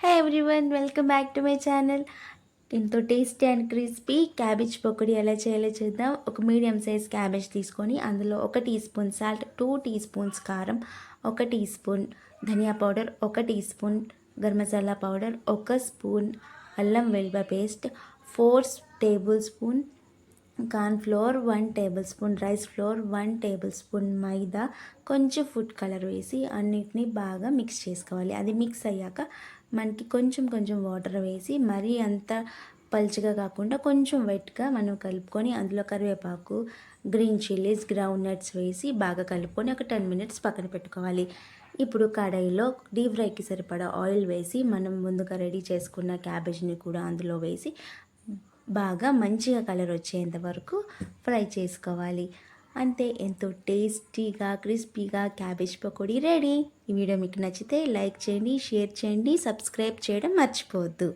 Hi everyone, welcome back to my channel. ఎంతో tasty and crispy cabbage pakodi ఎలా చేయాలో చూద్దాం. ఒక మీడియం సైజ్ క్యాబేజ్ తీసుకొని అందులో 1 teaspoon salt, 2 teaspoons కారం, 1 teaspoon dhania powder, 1 teaspoon garam masala powder, 1 spoon అల్లం వెల్లుల్లి paste, 4 tablespoon corn flour, 1 tablespoon rice flour, 1 tablespoon maida, కొంచెం ఫుడ్ కలర్ వేసి అన్నిటినీ బాగా మిక్స్ చేసుకోవాలి. అది మిక్స్ అయ్యాక మనకి కొంచెం కొంచెం వాటర్ వేసి మరీ అంత పల్చగా కాకుండా కొంచెం వెట్గా మనం కలుపుకొని అందులో కరివేపాకు, గ్రీన్ చిల్లీస్, గ్రౌండ్ నట్స్ వేసి బాగా కలుపుకొని ఒక 10 మినిట్స్ పక్కన పెట్టుకోవాలి. ఇప్పుడు కడాయిలో డీప్ ఫ్రైకి సరిపడా ఆయిల్ వేసి మనం ముందుగా రెడీ చేసుకున్న క్యాబేజ్ని కూడా అందులో వేసి బాగా మంచిగా కలర్ వచ్చేంత వరకు ఫ్రై చేసుకోవాలి. అంతే, ఎంతో టేస్టీగా క్రిస్పీగా క్యాబేజ్ పకోడీ రెడీ. ఈ వీడియో మీకు నచ్చితే లైక్ చేయండి, షేర్ చేయండి, సబ్స్క్రైబ్ చేయడం మర్చిపోవద్దు.